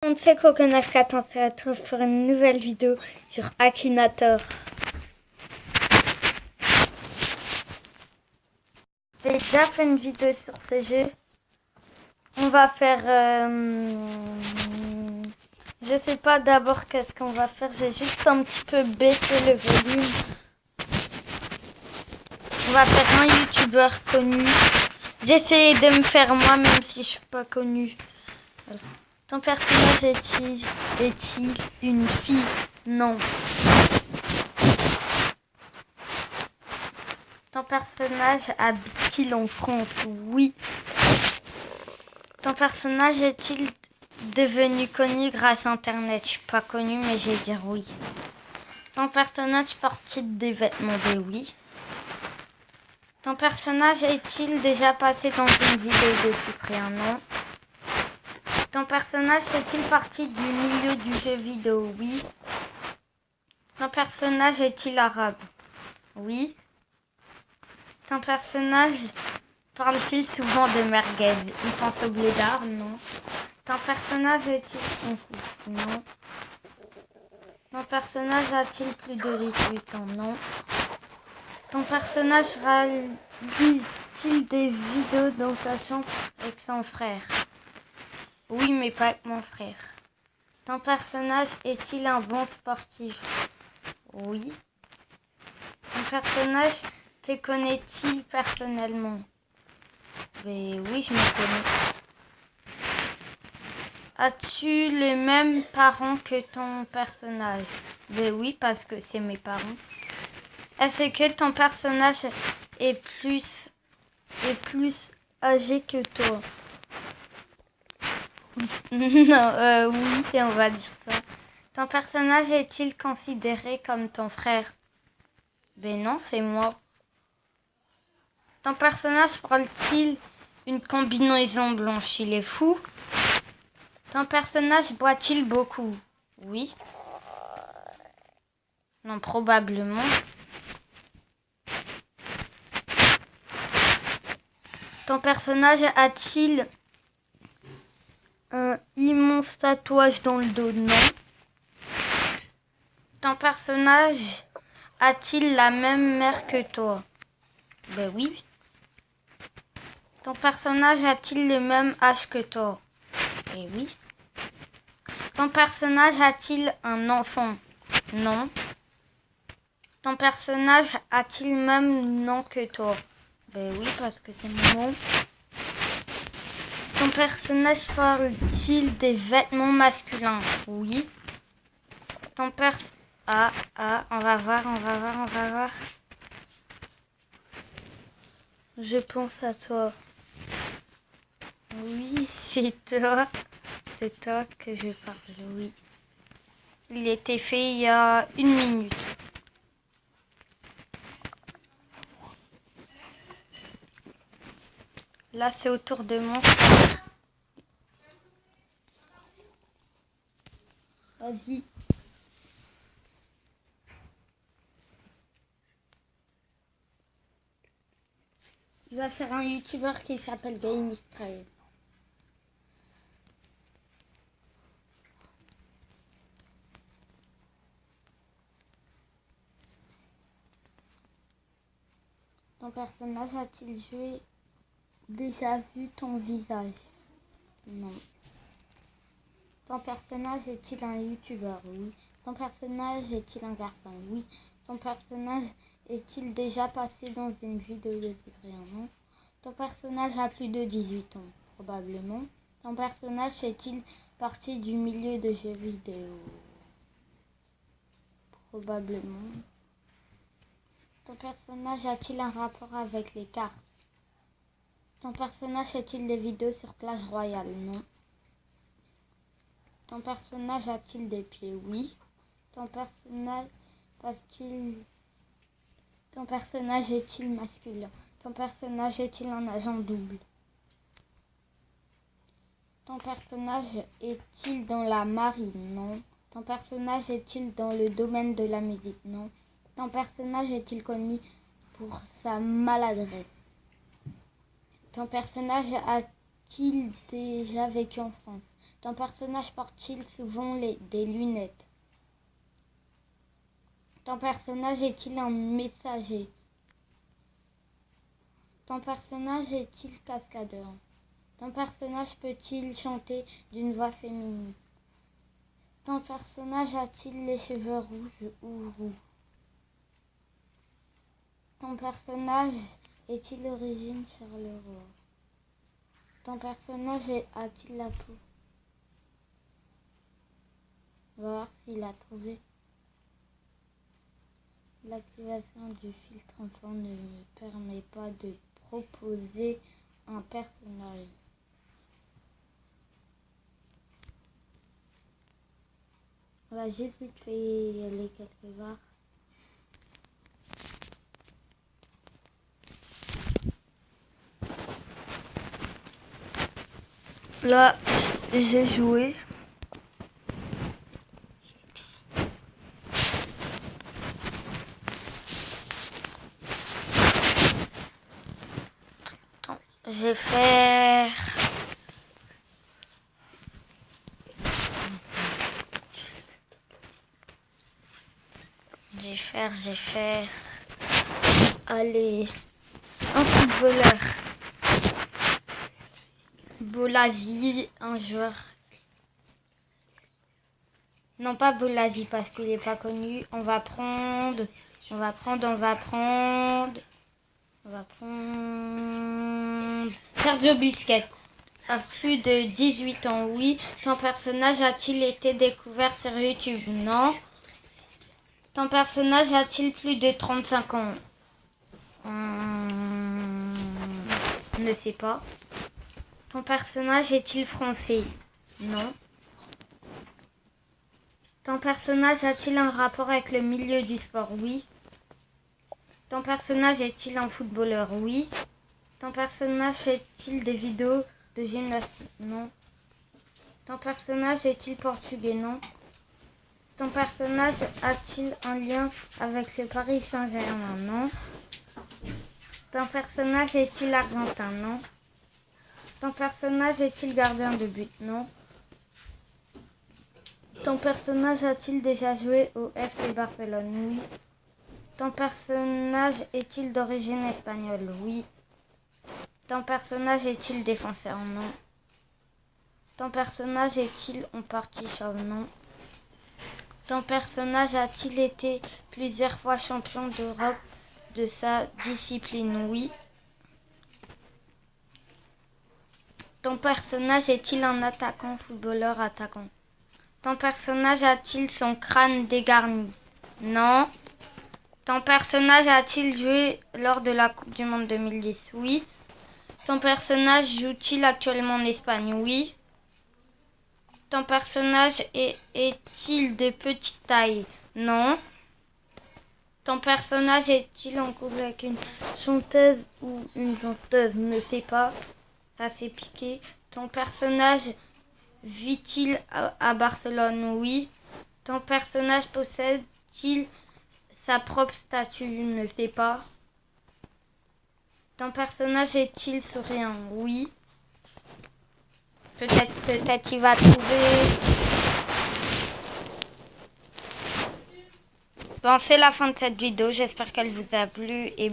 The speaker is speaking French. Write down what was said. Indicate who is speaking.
Speaker 1: On sait Coco94, on se retrouve pour une nouvelle vidéo sur Akinator. J'ai déjà fait une vidéo sur ce jeu. On va faire... je sais pas d'abord qu'est-ce qu'on va faire. J'ai juste un petit peu baissé le volume. On va faire un youtubeur connu. J'ai essayé de me faire moi même si je suis pas connu. Voilà. Ton personnage est-il une fille? Non. Ton personnage habite-t-il en France? Oui. Ton personnage est-il devenu connu grâce à Internet? Je suis pas connu, mais je vais dire oui. Ton personnage porte-t-il des vêtements? Oui. Ton personnage est-il déjà passé dans une vidéo de Cyprien? Non. Ton personnage est-il parti du milieu du jeu vidéo? Oui. Ton personnage est-il arabe? Oui. Ton personnage parle-t-il souvent de merguez? Il pense au blédard? Non. Ton personnage est-il en couple? Non. Ton personnage a-t-il plus de 18 ans? Non. Ton personnage réalise-t-il des vidéos dans sa chambre avec son frère? Oui, mais pas avec mon frère. Ton personnage est-il un bon sportif? Oui. Ton personnage te connaît-il personnellement? Mais oui, je me connais. As-tu les mêmes parents que ton personnage? Ben oui, parce que c'est mes parents. Est-ce que ton personnage est plus âgé que toi? Non, oui, on va dire ça. Ton personnage est-il considéré comme ton frère? Ben non, c'est moi. Ton personnage parle-t-il une combinaison blanche? Il est fou. Ton personnage boit-il beaucoup? Oui. Non, probablement. Ton personnage a-t-il un immense tatouage dans le dos? Non. Ton personnage a-t-il la même mère que toi? Ben oui. Ton personnage a-t-il le même âge que toi? Eh oui. Ton personnage a-t-il un enfant? Non. Ton personnage a-t-il le même nom que toi? Ben oui, parce que c'est mon nom. Ton personnage parle-t-il des vêtements masculins? Oui. Ton on va voir. Je pense à toi. Oui, c'est toi. C'est toi que je parle, oui. Il était fait il y a 1 minute. Là, c'est au tour de mon frère. Vas-y. Il va faire un youtubeur qui s'appelle Game Israel. Ton personnage a-t-il déjà vu ton visage? Non. Ton personnage est-il un youtubeur? Oui. Ton personnage est-il un garçon? Oui. Ton personnage est-il déjà passé dans une vidéo de Cyprien? Non. Ton personnage a plus de 18 ans? Probablement. Ton personnage fait-il partie du milieu de jeux vidéo? Probablement. Ton personnage a-t-il un rapport avec les cartes? Ton personnage fait-il des vidéos sur Clash Royale? Non. Ton personnage a-t-il des pieds? Oui. Ton personnage est-il masculin? Ton personnage est-il un agent double? Ton personnage est-il dans la marine? Non. Ton personnage est-il dans le domaine de la musique? Non. Ton personnage est-il connu pour sa maladresse? Ton personnage a-t-il déjà vécu en France? Ton personnage porte-t-il souvent des lunettes? Ton personnage est-il un messager? Ton personnage est-il cascadeur? Ton personnage peut-il chanter d'une voix féminine? Ton personnage a-t-il les cheveux rouges ou roux? Ton personnage est-il d'origine Charleroi? Ton personnage a-t-il la peau? On va voir s'il a trouvé. L'activation du filtre enfant ne me permet pas de proposer un personnage. On va juste vite fait y aller quelque part. Là, j'ai joué. Attends, je vais faire... Je vais faire... Allez, un footballeur. Bolasie, un joueur. Non, pas Bolasie parce qu'il n'est pas connu. On va prendre Sergio Busquets. À plus de 18 ans, oui. Ton personnage a-t-il été découvert sur YouTube? Non. Ton personnage a-t-il plus de 35 ans? Ne sais pas. Ton personnage est-il français? Non. Ton personnage a-t-il un rapport avec le milieu du sport? Oui. Ton personnage est-il un footballeur? Oui. Ton personnage fait-il des vidéos de gymnastique? Non. Ton personnage est-il portugais? Non. Ton personnage a-t-il un lien avec le Paris Saint-Germain? Non. Ton personnage est-il argentin? Non. Ton personnage est-il gardien de but? Non. Ton personnage a-t-il déjà joué au FC Barcelone? Oui. Ton personnage est-il d'origine espagnole? Oui. Ton personnage est-il défenseur? Non. Ton personnage est-il en partie chauve? Non. Ton personnage a-t-il été plusieurs fois champion d'Europe de sa discipline? Oui. Ton personnage est-il un attaquant, footballeur, attaquant? Ton personnage a-t-il son crâne dégarni? Non. Ton personnage a-t-il joué lors de la Coupe du Monde 2010? Oui. Ton personnage joue-t-il actuellement en Espagne? Oui. Ton personnage est-il de petite taille? Non. Ton personnage est-il en couple avec une chanteuse ou une chanteuse? Ne sais pas. Ça s'est piqué. Ton personnage vit-il à Barcelone? Oui. Ton personnage possède-t-il sa propre statue? Ne sais pas. Ton personnage est-il souriant? Oui. Peut-être il va trouver. Bon, c'est la fin de cette vidéo. J'espère qu'elle vous a plu et